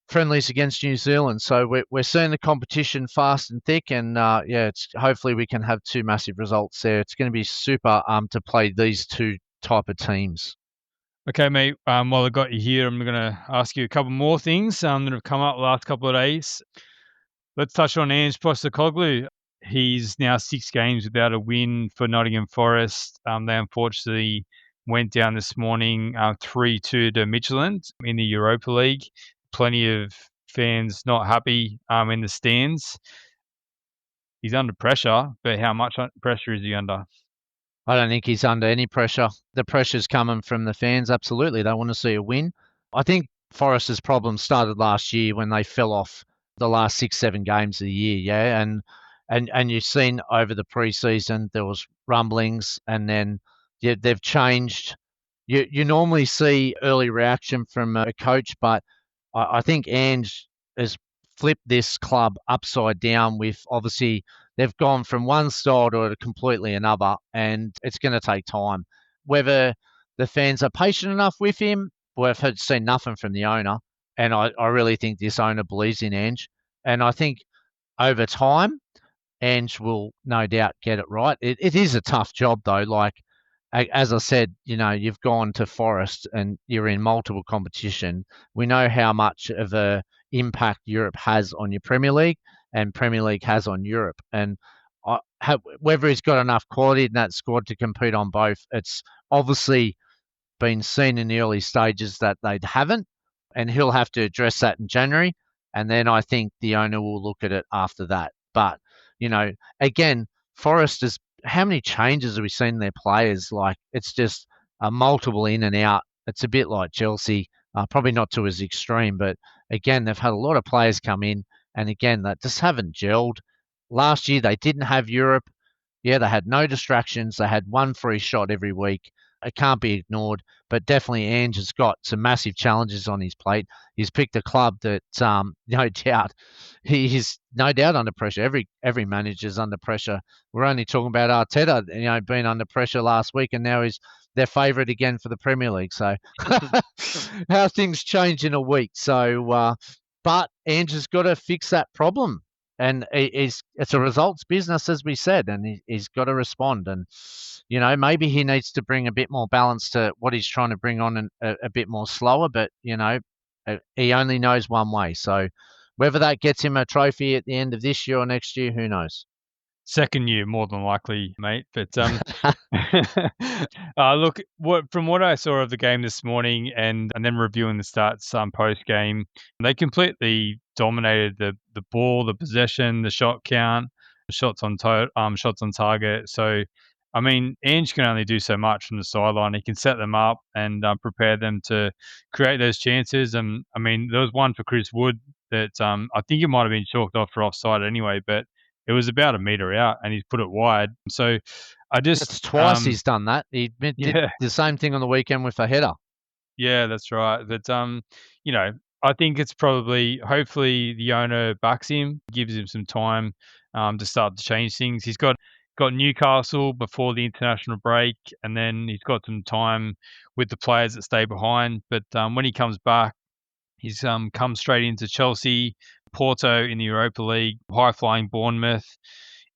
friendlies against New Zealand. So we're seeing the competition fast and thick, and it's hopefully we can have 2 massive results there. It's going to be super to play these 2 type of teams. Okay, mate. While I got you here, I'm going to ask you a couple more things that have come up the last couple of days. Let's touch on Ange Postecoglou. He's now 6 games without a win for Nottingham Forest. They unfortunately went down this morning 3-2 to Midtjylland in the Europa League. Plenty of fans not happy in the stands. He's under pressure, but how much pressure is he under? I don't think he's under any pressure. The pressure's coming from the fans, absolutely. They want to see a win. I think Forest's problem started last year when they fell off the last 6-7 games of the year, yeah? And you've seen over the pre-season there was rumblings, and then they've changed. You normally see early reaction from a coach, but I think Ange has flipped this club upside down with, obviously, they've gone from one style to completely another, and it's going to take time. Whether the fans are patient enough with him, we've seen nothing from the owner, and I really think this owner believes in Ange. And I think over time, Ange will no doubt get it right. It is a tough job, though. Like, as I said, you've gone to Forest and you're in multiple competition. We know how much of a impact Europe has on your Premier League and Premier League has on Europe. And whether he's got enough quality in that squad to compete on both, it's obviously been seen in the early stages that they haven't, and he'll have to address that in January. And then I think the owner will look at it after that. But, again, Forest is, how many changes have we seen in their players? Like, it's just a multiple in and out. It's a bit like Chelsea, probably not to as extreme, but again, they've had a lot of players come in, and again, they just haven't gelled. Last year, they didn't have Europe. Yeah, they had no distractions. They had one free shot every week. It can't be ignored, but definitely Ange has got some massive challenges on his plate. He's picked a club that, no doubt, he's no doubt under pressure. Every manager's under pressure. We're only talking about Arteta, being under pressure last week, and now he's their favourite again for the Premier League. So how things change in a week. So, but Ange has got to fix that problem. And it's a results business, as we said, and he's got to respond. And maybe he needs to bring a bit more balance to what he's trying to bring on, and a bit more slower. But he only knows one way. So whether that gets him a trophy at the end of this year or next year, who knows? Second year, more than likely, mate. But look, from what I saw of the game this morning, and then reviewing the stats post game, they completely dominated the ball, the possession, the shot count, shots on shots on target. So, I mean, Ange can only do so much from the sideline. He can set them up and prepare them to create those chances. And I mean, there was one for Chris Wood that I think it might have been chalked off for offside anyway, but it was about a meter out, and he's put it wide. So I That's just, twice he's done that. He did yeah, the same thing on the weekend with a header. yeah, that's right. But you know, I think it's probably, hopefully, the owner backs him, gives him some time to start to change things. He's got Newcastle before the international break, and then he's got some time with the players that stay behind. But when he comes back, he's come straight into Chelsea, Porto in the Europa League, high flying Bournemouth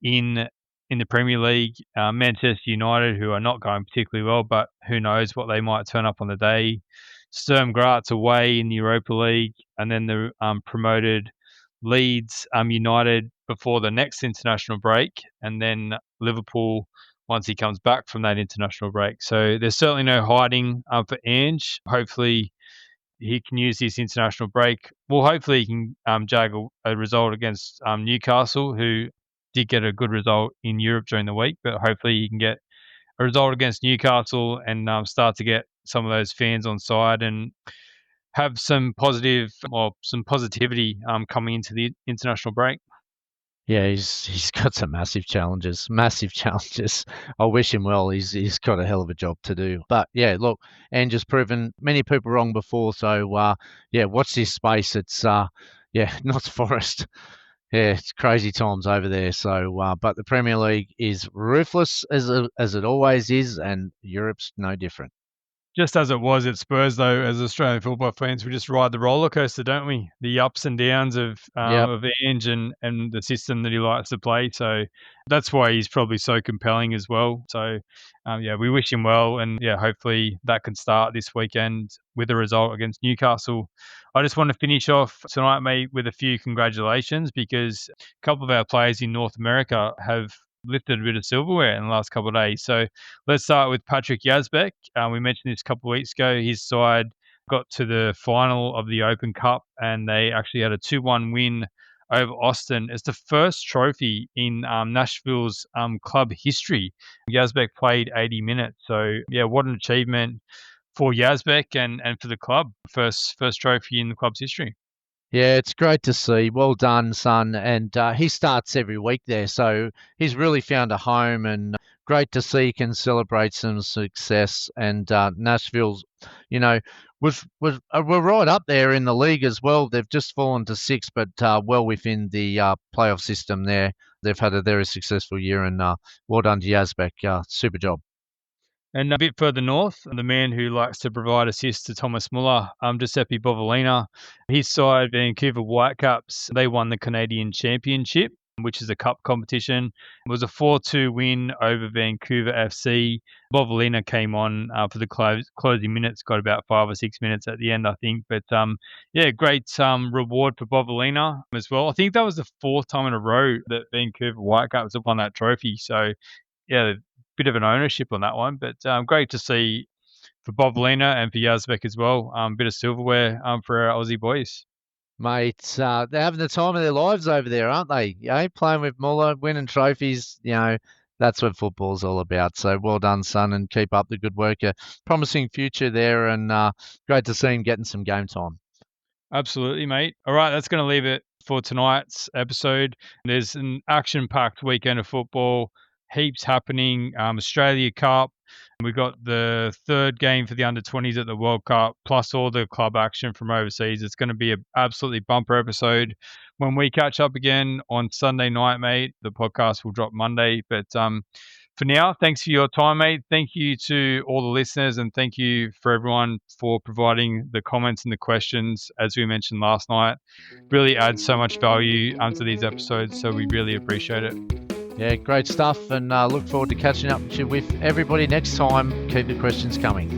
in the Premier League, Manchester United, who are not going particularly well, but who knows what they might turn up on the day. Sturm Graz away in the Europa League, and then the promoted Leeds United before the next international break, and then Liverpool once he comes back from that international break. So there's certainly no hiding for Ange. Hopefully he can use this international break. Well, hopefully he can jag a result against Newcastle, who did get a good result in Europe during the week. But hopefully he can get a result against Newcastle and start to get some of those fans on side and have some positivity coming into the international break. Yeah, he's got some massive challenges. Massive challenges. I wish him well. He's got a hell of a job to do. But yeah, look, and just proven many people wrong before. So yeah, watch this space. It's yeah, not Forest. Yeah, it's crazy times over there. So but the Premier League is ruthless as it always is, and Europe's no different. Just as it was at Spurs, though, as Australian football fans, we just ride the roller coaster, don't we? The ups and downs Yep. of Ange and the system that he likes to play. So that's why he's probably so compelling as well. So yeah, we wish him well, and yeah, hopefully that can start this weekend with a result against Newcastle. I just want to finish off tonight, mate, with a few congratulations, because a couple of our players in North America have lifted a bit of silverware in the last couple of days. So let's start with Patrick Yazbek. We mentioned this a couple of weeks ago. His side got to the final of the Open Cup, and they actually had a 2-1 win over Austin. It's the first trophy in Nashville's club history. Yazbek played 80 minutes. So, yeah, what an achievement for Yazbek and for the club. First trophy in the club's history. Yeah, it's great to see. Well done, son. And he starts every week there, so he's really found a home. And great to see he can celebrate some success. And Nashville's, you know, we're right up there in the league as well. They've just fallen to sixth, but well within the playoff system there. They've had a very successful year, and well done to Yazbek. Super job. And a bit further north, the man who likes to provide assists to Thomas Muller, Giuseppe Bovolina, his side, Vancouver Whitecaps, they won the Canadian Championship, which is a cup competition. It was a 4-2 win over Vancouver FC. Bovolina came on for the closing minutes, got about 5 or 6 minutes at the end, I think. But yeah, great reward for Bovolina as well. I think that was the fourth time in a row that Vancouver Whitecaps have won that trophy. So yeah, bit of an ownership on that one, but great to see for Bob Lena and for Yazbek as well. Bit of silverware for our Aussie boys. Mate, they're having the time of their lives over there, aren't they? Playing with Muller, winning trophies, that's what football's all about. So well done, son, and keep up the good work. A promising future there, and great to see him getting some game time. Absolutely, mate. All right, that's going to leave it for tonight's episode. There's an action-packed weekend of football, heaps happening. Australia Cup. We've got the third game for the under-20s at the World Cup, plus all the club action from overseas. It's going to be an absolutely bumper episode. When we catch up again on Sunday night, mate, the podcast will drop Monday. But For now, thanks for your time, mate. Thank you to all the listeners, and thank you for everyone for providing the comments and the questions. As we mentioned last night, really adds so much value onto these episodes, so we really appreciate it. Yeah, great stuff, and look forward to catching up with everybody next time. Keep the questions coming.